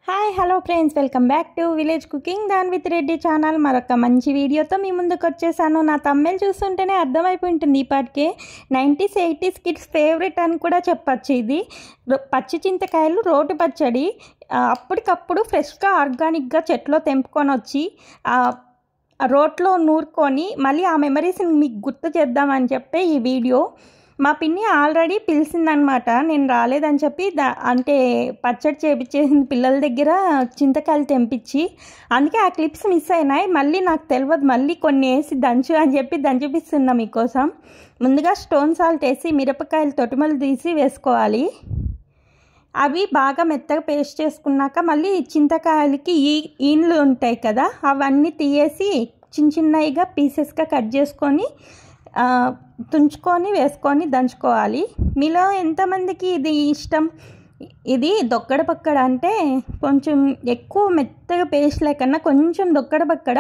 Hi hello friends, welcome back to village cooking than with Reddy channel. మరొక మంచి వీడియోతో మీ ముందుకు వచ్చేసాను. నా తమ్మెల్ చూస్తుంటేనే అర్థమైపోయి ఉంటుంది ఇప్పటికే 90s 80s కిడ్స్ ఫేవరెట్ అని కూడా చెప్పచ్చు. ఇది పచ్చి చింతకాయలు రోటి పచ్చడి, అప్పటికప్పుడు ఫ్రెష్గా ఆర్గానిక్గా చెట్లో తెంపుకొని వచ్చి రోట్లో నూరుకొని మళ్ళీ ఆ మెమరీస్ని మీకు గుర్తు చేద్దామని చెప్పి ఈ వీడియో. మా పిన్ని ఆల్రెడీ పిలిచిందనమాట, నేను రాలేదని చెప్పి అంటే పచ్చడి చేపించేసింది పిల్లల దగ్గర చింతకాయలు తెంపించి. అందుకే ఆ క్లిప్స్ మిస్ అయినాయి. మళ్ళీ నాకు తెలియదు, మళ్ళీ కొన్ని వేసి దంచు అని చెప్పి దంచిపిస్తున్నా మీకోసం. ముందుగా స్టోన్ సాల్ట్ వేసి మిరపకాయలు తొటిమలు తీసి వేసుకోవాలి. అవి బాగా మెత్తగా పేస్ట్ చేసుకున్నాక మళ్ళీ చింతకాయలకి ఈన్లు ఉంటాయి కదా, అవన్నీ తీసేసి చిన్న చిన్నగా పీసెస్గా కట్ చేసుకొని తుంచుకొని వేసుకొని దంచుకోవాలి. మీలో ఎంతమందికి ఇది ఇష్టం? ఇది దొక్కడ పక్కడ అంటే కొంచెం ఎక్కువ మెత్తగా పేస్ట్ లేకన్నా కొంచెం దొక్కడ పక్కడ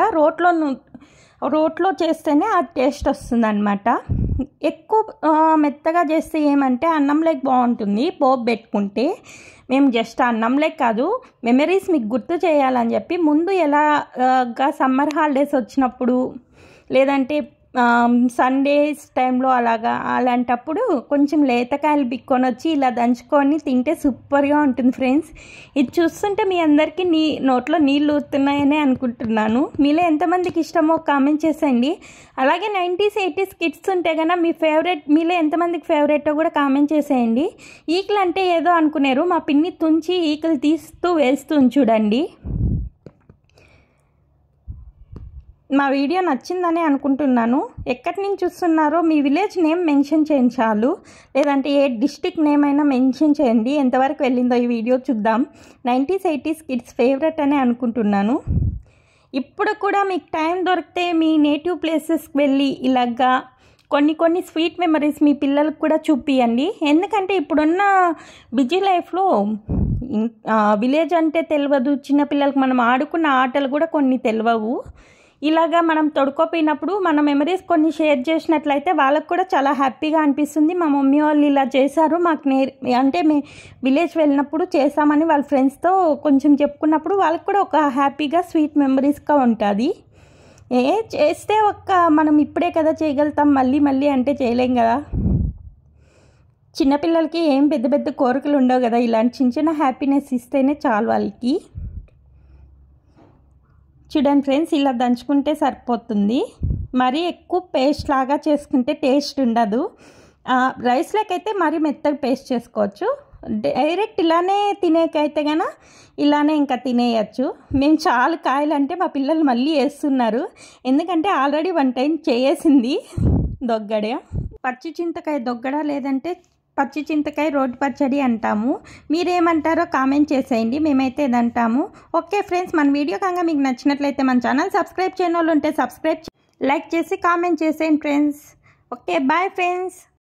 రోట్లో చేస్తేనే ఆ టేస్ట్ వస్తుంది అనమాట. ఎక్కువ మెత్తగా చేస్తే ఏమంటే అన్నంలోకి బాగుంటుంది పోపు పెట్టుకుంటే. మేము జస్ట్ అన్నంలోకి కాదు, మెమరీస్ మీకు గుర్తు చేయాలని చెప్పి ముందు ఎలాగా సమ్మర్ హాలిడేస్ వచ్చినప్పుడు లేదంటే సండేస్ టైంలో అలాంటప్పుడు కొంచెం లేతకాయలు బిక్కొని వచ్చి ఇలా దంచుకొని తింటే సూపర్గా ఉంటుంది ఫ్రెండ్స్. ఇది చూస్తుంటే మీ అందరికీ నోట్లో నీళ్ళు ఊరుతున్నాయని అనుకుంటున్నాను. మీలో ఎంతమందికి ఇష్టమో కామెంట్ చేసేయండి. అలాగే 90s 80s కిడ్స్ ఉంటే కన్నా మీలో ఎంతమందికి ఫేవరెటో కూడా కామెంట్ చేసేయండి. ఈకలు అంటే ఏదో అనుకున్నారు, మా పిన్ని తుంచి ఈకలు తీస్తూ వేస్తూ చూడండి. మా వీడియో నచ్చిందని అనుకుంటున్నాను. ఎక్కడి నుంచి చూస్తున్నారో మీ విలేజ్ నేమ్ మెన్షన్ చేయండి చాలు, లేదంటే ఏ డిస్ట్రిక్ట్ నేమ్ అయినా మెన్షన్ చేయండి. ఎంతవరకు వెళ్ళిందో ఈ వీడియో చూద్దాం. 90s 80s కిడ్స్ ఫేవరెట్ అని అనుకుంటున్నాను. ఇప్పుడు కూడా మీకు టైం దొరికితే మీ నేటివ్ ప్లేసెస్కి వెళ్ళి ఇలాగా కొన్ని స్వీట్ మెమరీస్ మీ పిల్లలకు కూడా చూపియండి. ఎందుకంటే ఇప్పుడున్న బిజీ లైఫ్లో విలేజ్ అంటే తెలియదు, చిన్నపిల్లలకు మనం ఆడుకున్న ఆటలు కూడా కొన్ని తెలియవు. ఇలాగా మనం తొడుకోపోయినప్పుడు మన మెమరీస్ కొన్ని షేర్ చేసినట్లయితే వాళ్ళకు కూడా చాలా హ్యాపీగా అనిపిస్తుంది. మా మమ్మీ వాళ్ళు ఇలా చేశారు మాకు అంటే మేము విలేజ్ వెళ్ళినప్పుడు చేసామని వాళ్ళ ఫ్రెండ్స్తో కొంచెం చెప్పుకున్నప్పుడు వాళ్ళకు కూడా ఒక హ్యాపీగా స్వీట్ మెమరీస్గా ఉంటుంది. చేస్తే మనం ఇప్పుడే కదా చేయగలుగుతాం, మళ్ళీ అంటే చేయలేం కదా. చిన్నపిల్లలకి ఏం పెద్ద కోరికలు ఉండవు కదా, ఇలాంటి చిన్న హ్యాపీనెస్ ఇస్తేనే చాలు వాళ్ళకి. చూడండి ఫ్రెండ్స్, ఇలా దంచుకుంటే సరిపోతుంది. మరీ ఎక్కువ పేస్ట్ లాగా చేసుకుంటే టేస్ట్ ఉండదు. రైస్లోకైతే మరీ మెత్తగా పేస్ట్ చేసుకోవచ్చు. డైరెక్ట్ ఇలానే తినేకైతే కన్నా ఇలానే ఇంకా తినేయచ్చు. మేము చాలా కాయలు అంటే మా పిల్లలు మళ్ళీ వేస్తున్నారు, ఎందుకంటే ఆల్రెడీ 1 టైం చేసింది దొగ్గడ. పచ్చి చింతకాయ దొగ్గడ లేదంటే పచ్చి చింతకాయ రోటి పచ్చడి అంటాము. మీరేమంటారో కామెంట్ చేసేయండి. మేమైతే ఇదంటాము. ఓకే ఫ్రెండ్స్, మన వీడియో కనుక మీకు నచ్చినట్లయితే మన ఛానల్ సబ్స్క్రైబ్ చేయని వాళ్ళు ఉంటే సబ్స్క్రైబ్, లైక్ చేసి కామెంట్ చేసేయండి ఫ్రెండ్స్. Okay, bye friends.